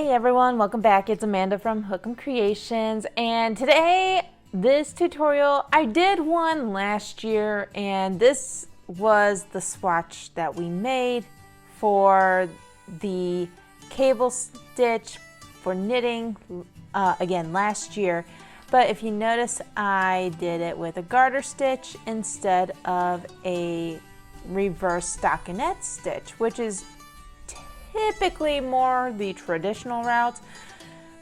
Hey everyone, welcome back. It's Amanda from hookemcreations, and today this tutorial, I did one last year, and this was the swatch that we made for the cable stitch for knitting again last year. But if you notice, I did it with a garter stitch instead of a reverse stockinette stitch, which is typically more the traditional route,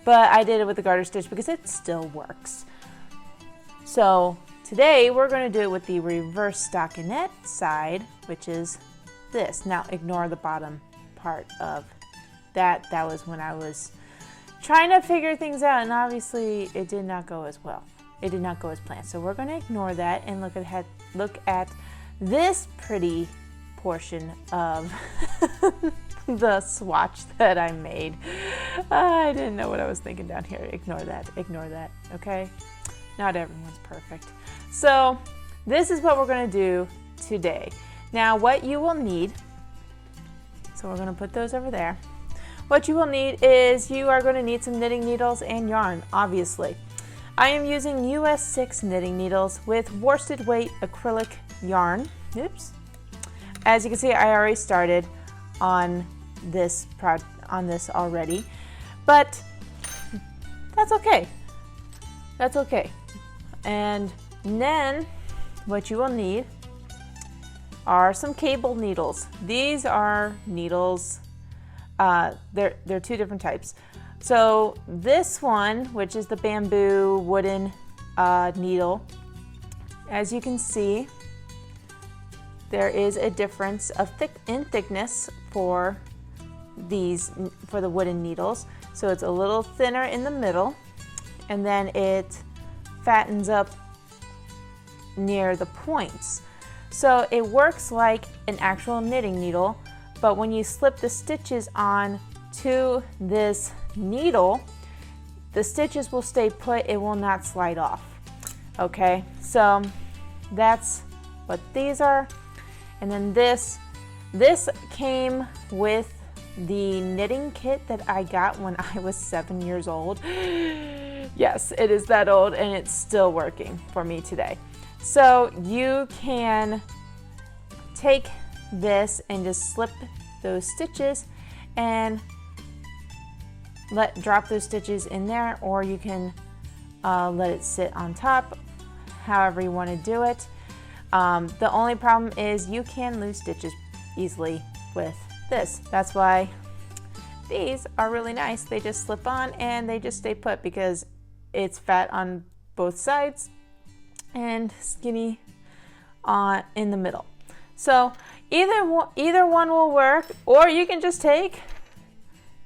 but I did it with the garter stitch because it still works. So today we're going to do it with the reverse stockinette side, which is this. Now ignore the bottom part of that. That was when I was trying to figure things out, and obviously it did not go as well. It did not go as planned. So we're going to ignore that and look at this pretty portion of the swatch that I made. I didn't know what I was thinking down here. Ignore that, okay? Not everyone's perfect. So this is what we're going to do today. Now what you will need, so we're going to put those over there. What you will need is you are going to need some knitting needles and yarn, obviously. I am using US 6 knitting needles with worsted weight acrylic yarn. Oops. As you can see, I already started on this already, but that's okay. That's okay. And then what you will need are some cable needles. These are needles. They're two different types. So this one, which is the bamboo wooden needle, as you can see, there is a difference of thickness for the wooden needles. So it's a little thinner in the middle, and then it fattens up near the points. So it works like an actual knitting needle, but when you slip the stitches on to this needle, the stitches will stay put. It will not slide off. Okay, so that's what these are. And then this came with the knitting kit that I got when I was 7 years old. Yes, it is that old, and it's still working for me today. So you can take this and just slip those stitches and drop those stitches in there, or you can let it sit on top, however you want to do it. The only problem is you can lose stitches easily with this. That's why these are really nice. They just slip on and they just stay put because it's fat on both sides and skinny in the middle. So either one will work, or you can just take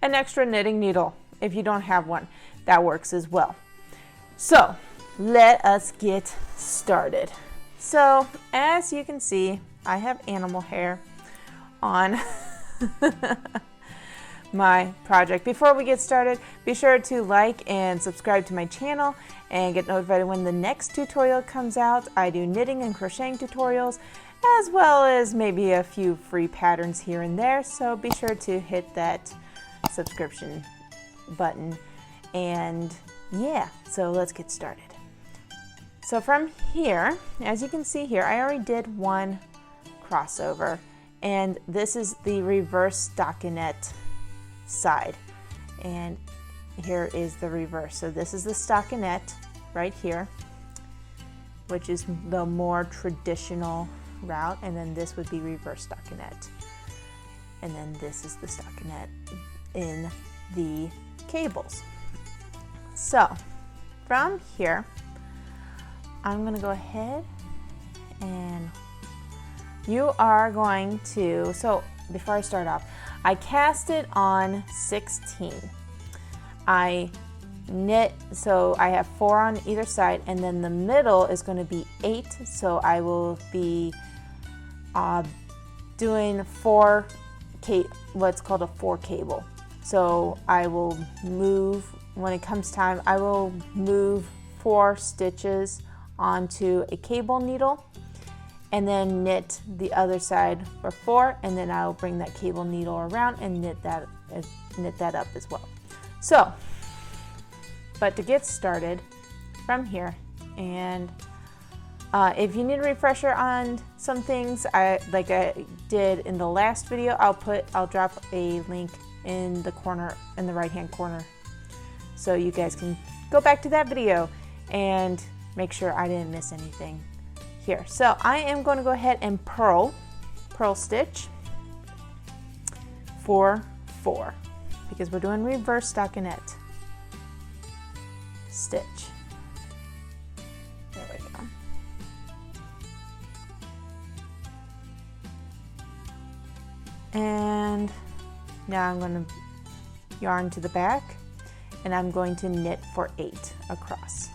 an extra knitting needle if you don't have one. That works as well. So let us get started. So as you can see, I have animal hair on my project. Before we get started, be sure to like and subscribe to my channel and get notified when the next tutorial comes out. I do knitting and crocheting tutorials, as well as maybe a few free patterns here and there. So be sure to hit that subscription button. And yeah, so let's get started. So from here, as you can see here, I already did one crossover, and this is the reverse stockinette side, and here is the reverse. So this is the stockinette right here, which is the more traditional route, and then this would be reverse stockinette, and then this is the stockinette in the cables. So from here, I'm going to go ahead and you are going to, so before I start off, I cast it on 16. I knit, so I have 4 on either side, and then the middle is going to be 8. So I will be doing what's called a 4 cable. So I will move, when it comes time, I will move 4 stitches onto a cable needle, and then knit the other side for 4, and then I'll bring that cable needle around and knit that up as well. So, but to get started from here, and if you need a refresher on some things, like I did in the last video, I'll drop a link in the corner, in the right hand corner, so you guys can go back to that video and make sure I didn't miss anything here. So I am going to go ahead and purl stitch for 4 because we're doing reverse stockinette stitch. There we go. And now I'm going to yarn to the back, and I'm going to knit for 8 across.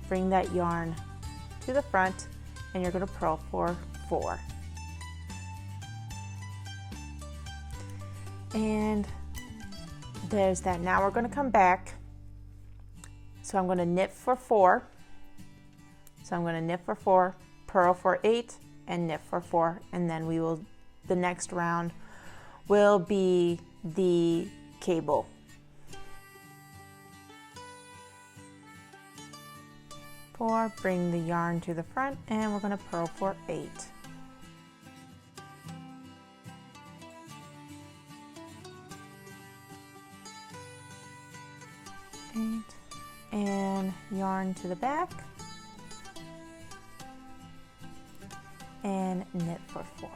Bring that yarn to the front, and you're going to purl for 4. And there's that. Now we're going to come back. So I'm going to knit for 4. So I'm going to knit for 4, purl for 8, and knit for 4, and then the next round will be the cable. Bring the yarn to the front, and we're going to purl for 8. 8, and yarn to the back, and knit for 4,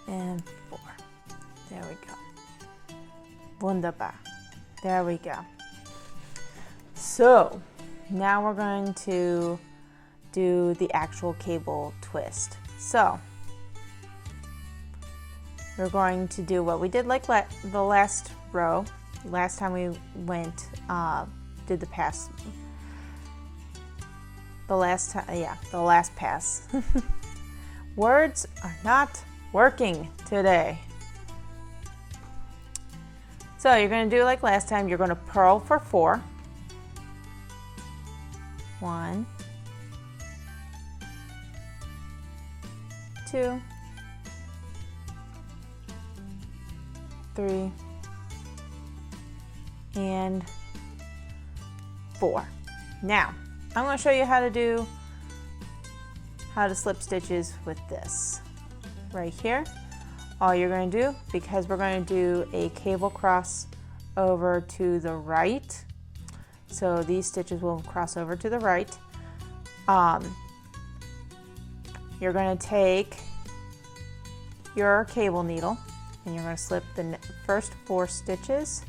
and 4. There we go. Wunderbar. There we go. So now we're going to do the actual cable twist. So we're going to do what we did like the last row, last time we went, did the pass. The last pass. Words are not working today. So you're going to do like last time. You're going to purl for 4. 1, 2, 3, and 4. Now, I'm going to show you how to slip stitches with this right here. All you're going to do, because we're going to do a cable cross over to the right, so these stitches will cross over to the right. You're going to take your cable needle, and you're going to slip the first 4 stitches.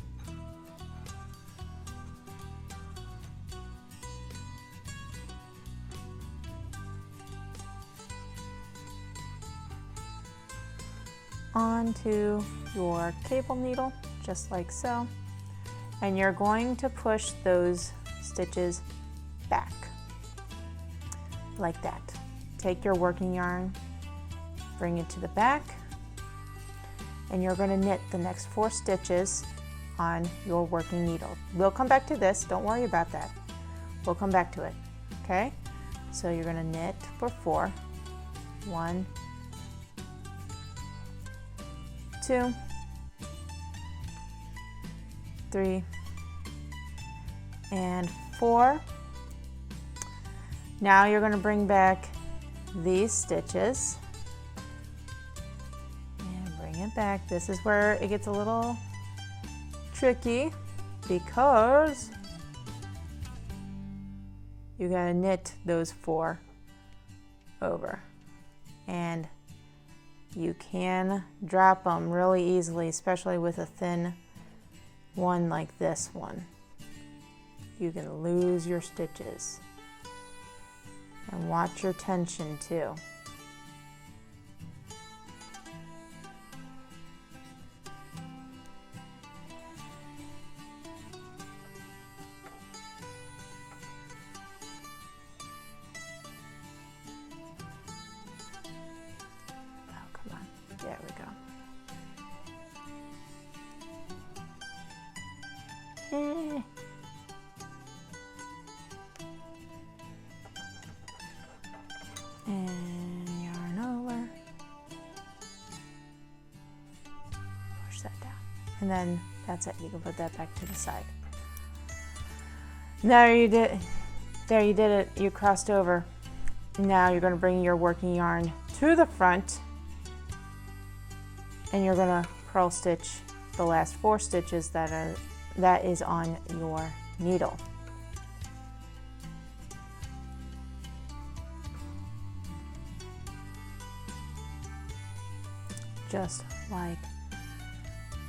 Onto your cable needle, just like so. And you're going to push those stitches back, like that. Take your working yarn, bring it to the back, and you're going to knit the next 4 stitches on your working needle. We'll come back to this, don't worry about that. We'll come back to it, okay? So you're going to knit for 4. 1, 2, 3, and 4. Now you're going to bring back these stitches and bring it back. This is where it gets a little tricky because you got to knit those 4 over, and you can drop them really easily, especially with a thin one like this one. You can lose your stitches. And watch your tension too. Oh, come on. There we go. And then that's it. You can put that back to the side. There you did it. You crossed over. Now you're going to bring your working yarn to the front, and you're going to purl stitch the last 4 stitches that is on your needle. Just like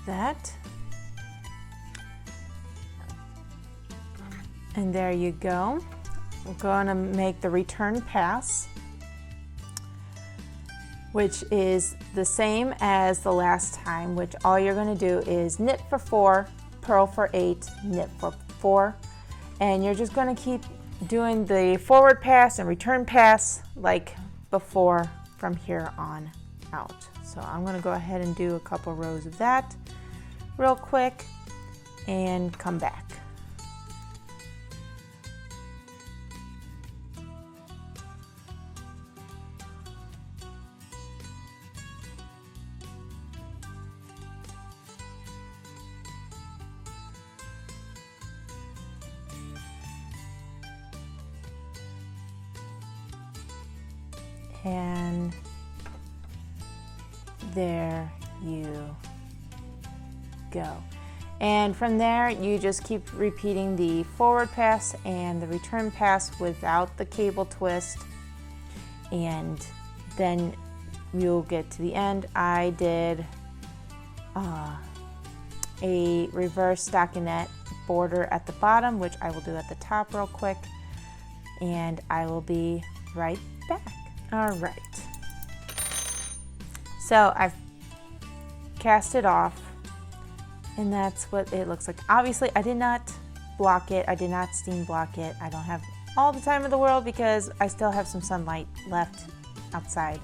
that. And there you go. We're going to make the return pass, which is the same as the last time, which all you're going to do is knit for 4, purl for 8, knit for 4, and you're just going to keep doing the forward pass and return pass like before from here on out. So I'm going to go ahead and do a couple rows of that real quick and come back. And there you go. And from there, you just keep repeating the forward pass and the return pass without the cable twist. And then you'll get to the end. I did a reverse stockinette border at the bottom, which I will do at the top real quick. And I will be right back. All right. So I've cast it off, and that's what it looks like. Obviously, I did not block it. I did not steam block it. I don't have all the time in the world because I still have some sunlight left outside.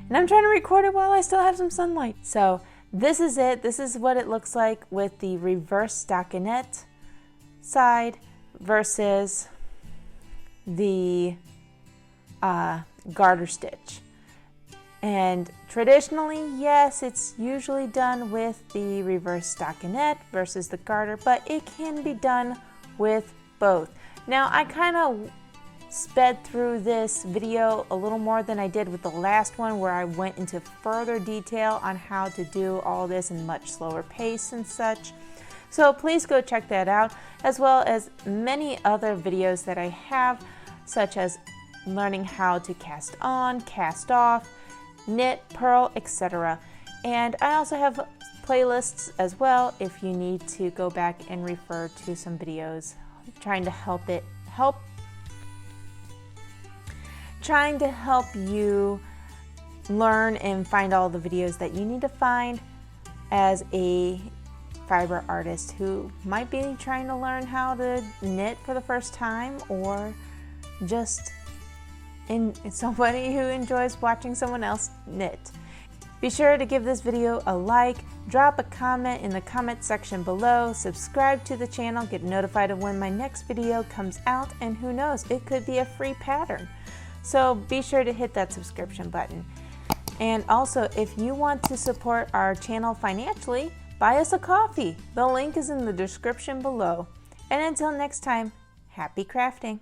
And I'm trying to record it while I still have some sunlight. So this is it. This is what it looks like with the reverse stockinette side versus the garter stitch. And traditionally, yes, it's usually done with the reverse stockinette versus the garter, but it can be done with both. Now, I kind of sped through this video a little more than I did with the last one, where I went into further detail on how to do all this in much slower pace and such. So please go check that out, as well as many other videos that I have, such as learning how to cast on, cast off, knit, purl, etc. And I also have playlists as well if you need to go back and refer to some videos, trying to help you learn and find all the videos that you need to find as a fiber artist who might be trying to learn how to knit for the first time, or just somebody who enjoys watching someone else knit. Be sure to give this video a like, drop a comment in the comment section below, subscribe to the channel, get notified of when my next video comes out, and who knows, it could be a free pattern. So be sure to hit that subscription button. And also, if you want to support our channel financially, buy us a coffee. The link is in the description below. And until next time, happy crafting.